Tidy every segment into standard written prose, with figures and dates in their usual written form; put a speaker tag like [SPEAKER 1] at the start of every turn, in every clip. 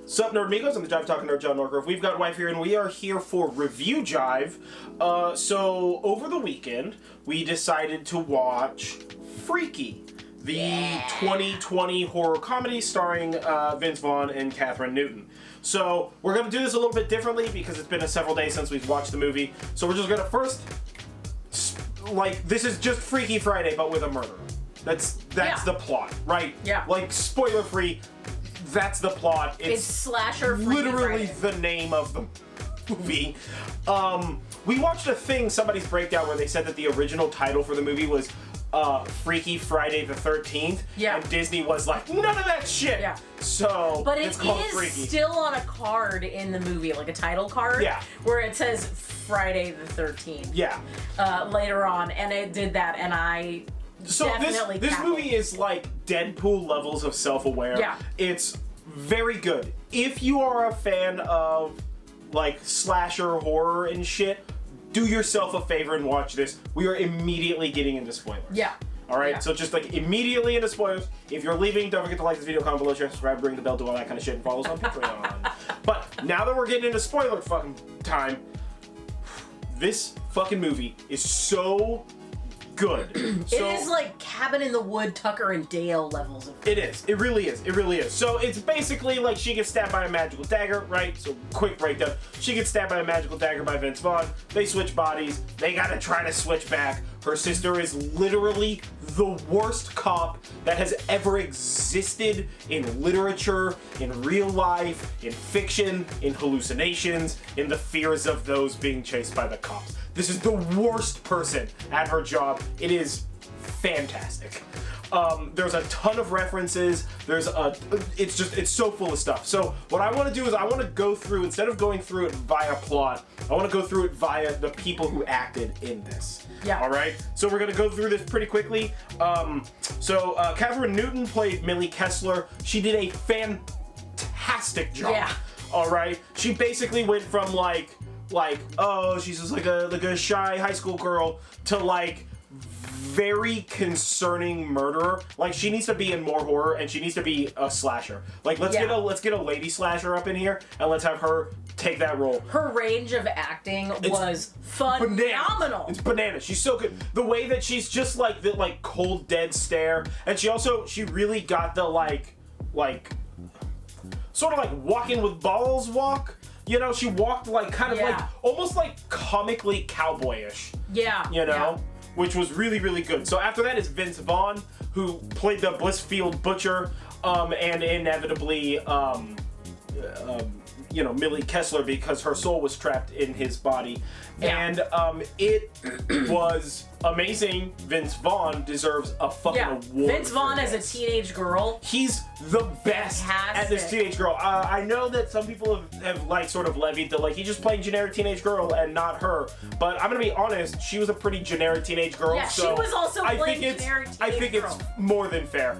[SPEAKER 1] Sup, Nerdmigos? I'm the Jive Talking Nerd, John Norgrove. We've got Wife here, and we are here for Review Jive. So, over the weekend, we decided to watch Freaky, the 2020 horror comedy starring Vince Vaughn and Katherine Newton. So, we're going to do this a little bit differently because it's been several days since we've watched the movie. So, we're just going to first, this is just Freaky Friday, but with a murderer. That's the plot, right?
[SPEAKER 2] Yeah.
[SPEAKER 1] Like, spoiler-free. That's the plot.
[SPEAKER 2] It's slasher Freaky
[SPEAKER 1] literally
[SPEAKER 2] Friday.
[SPEAKER 1] the name of the movie. We watched a thing, somebody's breakdown, where they said that the original title for the movie was Freaky Friday the 13th.
[SPEAKER 2] Yeah.
[SPEAKER 1] And Disney was like, none of that shit.
[SPEAKER 2] Yeah.
[SPEAKER 1] So
[SPEAKER 2] but
[SPEAKER 1] it's called
[SPEAKER 2] is
[SPEAKER 1] Freaky.
[SPEAKER 2] Still on a card in the movie, like a title card.
[SPEAKER 1] Yeah.
[SPEAKER 2] Where it says Friday the 13th.
[SPEAKER 1] Yeah.
[SPEAKER 2] Later on, and it did that, and I.
[SPEAKER 1] So this movie is like Deadpool levels of self-aware.
[SPEAKER 2] Yeah.
[SPEAKER 1] It's very good. If you are a fan of like slasher horror and shit, do yourself a favor and watch this. We are immediately getting into spoilers.
[SPEAKER 2] Yeah.
[SPEAKER 1] Alright,
[SPEAKER 2] yeah.
[SPEAKER 1] so just like immediately into spoilers. If you're leaving, don't forget to like this video, comment below, share, subscribe, ring the bell, do all that kind of shit, and follow us on Patreon. But now that we're getting into spoiler fucking time, this fucking movie is so good.
[SPEAKER 2] It is like Cabin in the Wood, Tucker and Dale levels of.
[SPEAKER 1] It is. It really is. It really is. So it's basically like she gets stabbed by a magical dagger, right? So quick breakdown. She gets stabbed by a magical dagger by Vince Vaughn. They switch bodies. They gotta try to switch back. Her sister is literally the worst cop that has ever existed in literature, in real life, in fiction, in hallucinations, in the fears of those being chased by the cops. This is the worst person at her job. It is fantastic. There's a ton of references. It's so full of stuff. So what I want to do is I want to go through, instead of going through it via plot, I want to go through it via the people who acted in this.
[SPEAKER 2] Yeah.
[SPEAKER 1] All right. So we're gonna go through this pretty quickly. Katherine Newton played Millie Kessler. She did a fantastic job.
[SPEAKER 2] Yeah.
[SPEAKER 1] All right. She basically went from like oh, she's just like a shy high school girl to like very concerning murderer. Like, she needs to be in more horror, and she needs to be a slasher. Like, let's get a lady slasher up in here, and let's have her take that role.
[SPEAKER 2] Her range of acting was phenomenal.
[SPEAKER 1] It's bananas. She's so good. The way that she's just like the cold dead stare, and she really got the like sort of like walking with balls walk. You know, she walked like kind of like almost like comically cowboyish.
[SPEAKER 2] Yeah.
[SPEAKER 1] You know?
[SPEAKER 2] Yeah.
[SPEAKER 1] Which was really, really good. So after that is Vince Vaughn, who played the Blissfield Butcher, and inevitably, Millie Kessler, because her soul was trapped in his body.
[SPEAKER 2] Yeah.
[SPEAKER 1] And it was amazing. Vince Vaughn deserves a fucking award.
[SPEAKER 2] Vince Vaughn as a teenage girl.
[SPEAKER 1] He's the best at this teenage girl. I know that some people have like sort of levied that like he's just playing generic teenage girl and not her. But I'm gonna be honest, she was a pretty generic teenage girl.
[SPEAKER 2] Yeah,
[SPEAKER 1] so
[SPEAKER 2] she was also playing generic teenage girl.
[SPEAKER 1] I think it's more than fair.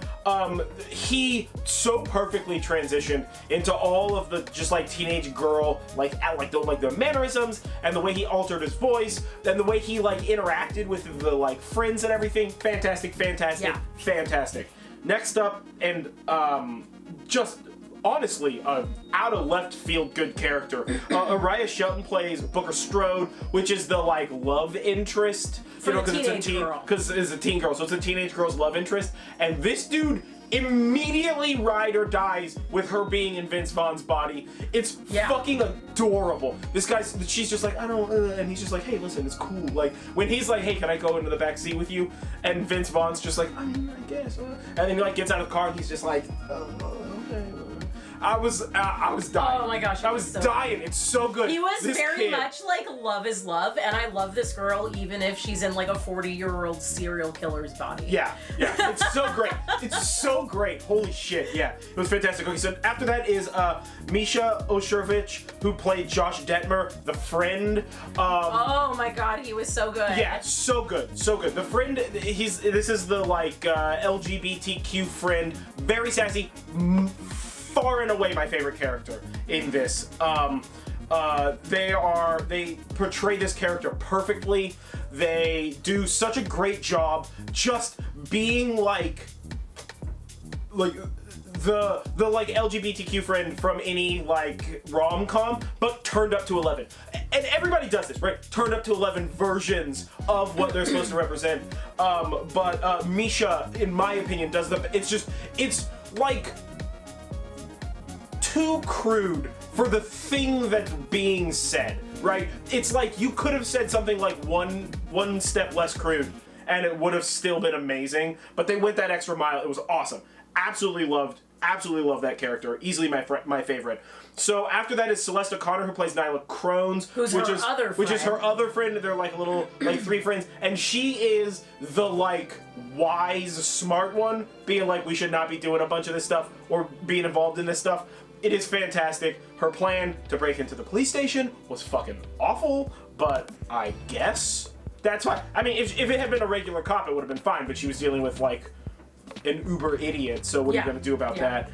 [SPEAKER 1] He so perfectly transitioned into all of the just like teenage girl like the mannerisms and the way he altered his voice and the way he like interacted with the like friends and everything. Fantastic. Next up, and just honestly, out of left field good character. Araya Shelton plays Booker Strode, which is the like love interest.
[SPEAKER 2] For the teenage girl.
[SPEAKER 1] Because it's a teen girl, so it's a teenage girl's love interest. And this dude immediately ride or dies with her being in Vince Vaughn's body. It's fucking adorable. She's just like, I don't, and he's just like, hey, listen, it's cool. Like, when he's like, hey, can I go into the back seat with you? And Vince Vaughn's just like, I mean, I guess. And then he like gets out of the car and he's just like, okay. I was dying.
[SPEAKER 2] Oh my gosh,
[SPEAKER 1] I was dying. It's so good.
[SPEAKER 2] He was very much like love is love, and I love this girl even if she's in like a 40-year-old serial killer's body.
[SPEAKER 1] Yeah. It's so great. It's so great. Holy shit. Yeah. It was fantastic. Okay, so after that is Misha Osherovich, who played Josh Detmer, the friend.
[SPEAKER 2] Oh my god, he was so good.
[SPEAKER 1] Yeah, so good. The friend, this is the like LGBTQ friend, very sassy, far and away my favorite character in this. They portray this character perfectly. They do such a great job just being like the like LGBTQ friend from any like rom-com, but turned up to 11. And everybody does this, right? Turned up to 11 versions of what they're supposed to represent. But Misha, in my opinion, does it's like too crude for the thing that's being said, right? It's like you could have said something like one step less crude and it would have still been amazing, but they went that extra mile. It was awesome. Absolutely loved that character. Easily my favorite. So after that is Celeste O'Connor, who plays Nyla Crones, which is her other friend. They're like little like three friends, and she is the like wise, smart one, being like we should not be doing a bunch of this stuff or being involved in this stuff. It is fantastic. Her plan to break into the police station was fucking awful, but I guess that's why. I mean, if it had been a regular cop, it would have been fine. But she was dealing with like an uber idiot, so what are you gonna do about that?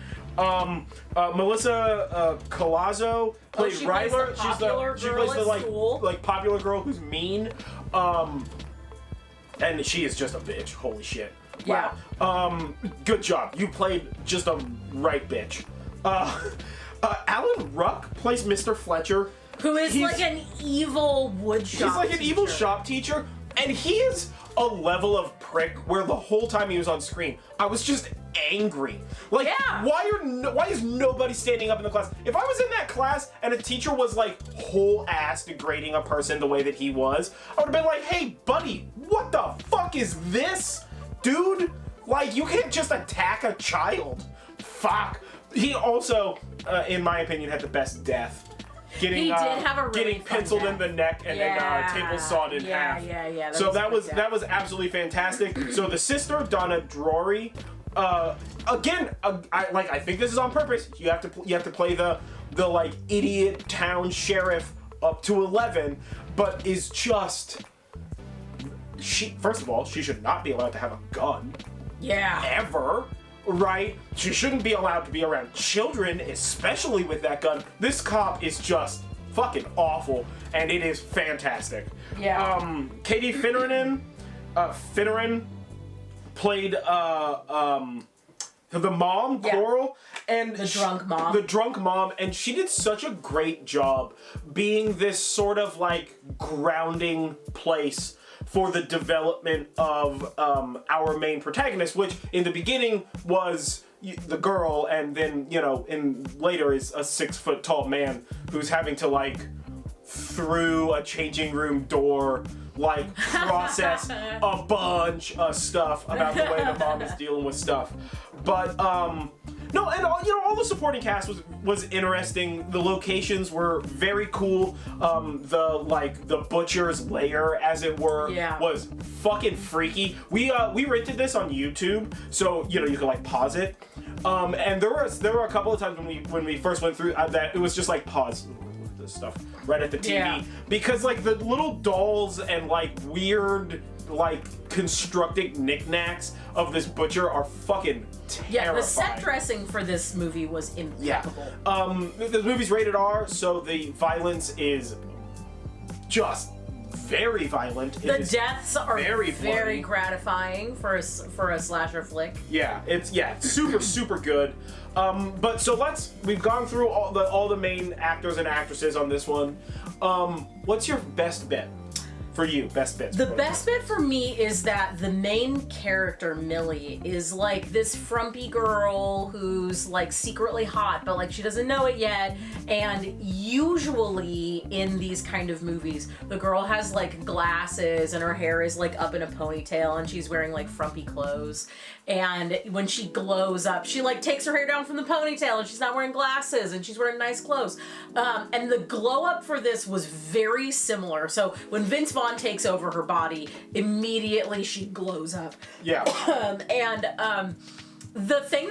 [SPEAKER 1] Melissa Colazzo played Ryler. She plays the like popular girl who's mean, and she is just a bitch. Holy shit! Wow. Yeah. Good job. You played just a right bitch. Alan Ruck plays Mr. Fletcher,
[SPEAKER 2] who is like an evil woodshop. He's
[SPEAKER 1] like an evil shop teacher, and he is a level of prick where the whole time he was on screen, I was just angry. Like, why is nobody standing up in the class? If I was in that class and a teacher was like whole ass degrading a person the way that he was, I would have been like, hey buddy, what the fuck is this? Dude, like you can't just attack a child. Fuck. He also, in my opinion, had the best death.
[SPEAKER 2] He did have a really
[SPEAKER 1] getting penciled in the neck and then table sawed in half.
[SPEAKER 2] Yeah.
[SPEAKER 1] That was absolutely fantastic. So the sister Donna Drury, again, I think this is on purpose. You have to play the like idiot town sheriff up to 11, but is just first of all, she should not be allowed to have a gun.
[SPEAKER 2] Yeah.
[SPEAKER 1] Ever. Right? She shouldn't be allowed to be around children, especially with that gun. This cop is just fucking awful, and it is fantastic.
[SPEAKER 2] Yeah.
[SPEAKER 1] Katie Finneran played the mom, Coral, and
[SPEAKER 2] the drunk mom.
[SPEAKER 1] The drunk mom, and she did such a great job being this sort of like grounding place for the development of our main protagonist, which in the beginning was the girl, and then, you know, in later is a 6 foot tall man who's having to like through a changing room door like process a bunch of stuff about the way the mom is dealing with stuff. But no, and all the supporting cast was interesting. The locations were very cool. The butcher's lair, as it were, was fucking freaky. We rented this on YouTube, so you can like pause it. And there were a couple of times when we first went through that it was just like pause this stuff right at the TV because like the little dolls and like weird like constructed knickknacks of this butcher are fucking terrifying.
[SPEAKER 2] Yeah, the set dressing for this movie was impeccable.
[SPEAKER 1] The movie's rated R, so the violence is just very violent.
[SPEAKER 2] The deaths are very gratifying for a slasher flick.
[SPEAKER 1] Yeah, it's super good. But so we've gone through all the main actors and actresses on this one. What's your best bet? For you, best bits.
[SPEAKER 2] The best bit for me is that the main character, Millie, is like this frumpy girl who's like secretly hot, but like she doesn't know it yet. And usually in these kind of movies, the girl has like glasses and her hair is like up in a ponytail and she's wearing like frumpy clothes. And when she glows up, she like takes her hair down from the ponytail and she's not wearing glasses and she's wearing nice clothes. And the glow up for this was very similar. So when Vince Vaughn takes over her body, immediately she glows up.
[SPEAKER 1] Yeah.
[SPEAKER 2] The thing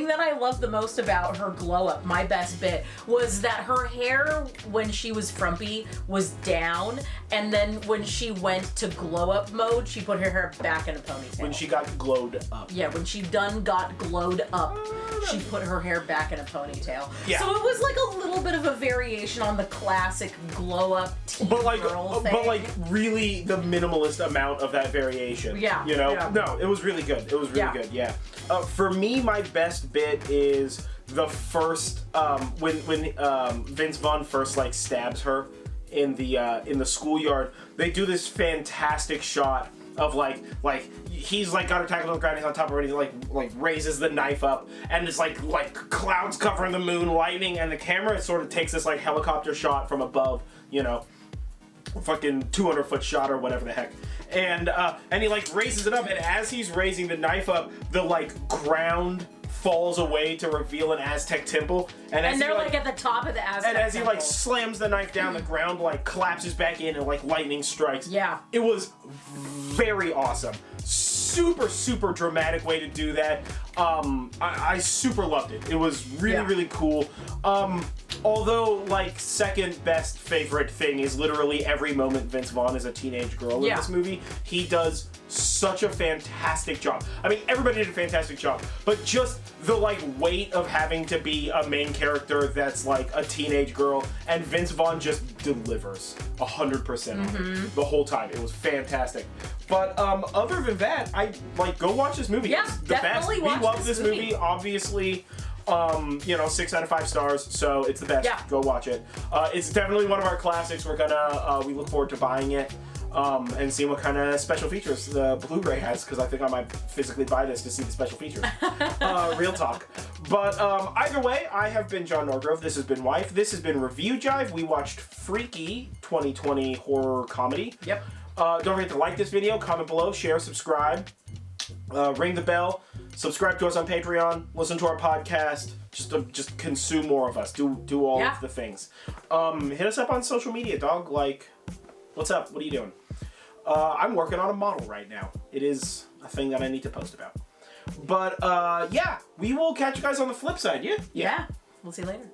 [SPEAKER 2] that I love the most about her glow up, my best bit, was that her hair when she was frumpy was down, and then when she went to glow up mode, she put her hair back in a ponytail.
[SPEAKER 1] When she got glowed up.
[SPEAKER 2] Yeah, when she got glowed up, she put her hair back in a ponytail. Yeah. So it was like a little bit of a variation on the classic glow up teen girl thing. But like really the minimalist amount of that variation.
[SPEAKER 1] Yeah. You know? Yeah. No, it was really good. It was really good. Yeah. For me, my best bit is the first when Vince Vaughn first like stabs her in the schoolyard. They do this fantastic shot of like he's like got her tackled on the ground, he's on top of her, and he like raises the knife up, and it's like clouds covering the moon, lightning, and the camera sort of takes this like helicopter shot from above, you know, fucking 200-foot shot or whatever the heck, and he like raises it up, and as he's raising the knife up, the like ground falls away to reveal an Aztec temple,
[SPEAKER 2] and they're like at the top of the Aztec
[SPEAKER 1] and as
[SPEAKER 2] temple.
[SPEAKER 1] he like slams the knife down, the ground like collapses back in and like lightning strikes.
[SPEAKER 2] Yeah,
[SPEAKER 1] it was very awesome. Super dramatic way to do that. I super loved it. It was really cool. Although like second best favorite thing is literally every moment Vince Vaughn is a teenage girl in this movie. He does such a fantastic job. I mean, everybody did a fantastic job, but just the like weight of having to be a main character that's like a teenage girl, and Vince Vaughn just delivers 100% the whole time. It was fantastic. But other than that, I like go watch this movie.
[SPEAKER 2] Yeah,
[SPEAKER 1] it's the best. We love this movie. Obviously, 6 out of 5 stars, so it's the best.
[SPEAKER 2] Yeah.
[SPEAKER 1] Go watch it. It's definitely one of our classics. We're gonna we look forward to buying it. And seeing what kind of special features the Blu-ray has, because I think I might physically buy this to see the special features. Real talk. But either way, I have been John Norgrove. This has been Wife. This has been Review Jive. We watched Freaky 2020 horror comedy.
[SPEAKER 2] Yep.
[SPEAKER 1] Don't forget to like this video, comment below, share, subscribe, ring the bell, subscribe to us on Patreon, listen to our podcast. Just consume more of us. Do all of the things. Hit us up on social media, dog. Like, what's up? What are you doing? I'm working on a model right now. It is a thing that I need to post about. But yeah, we will catch you guys on the flip side. Yeah.
[SPEAKER 2] Yeah. We'll see you later.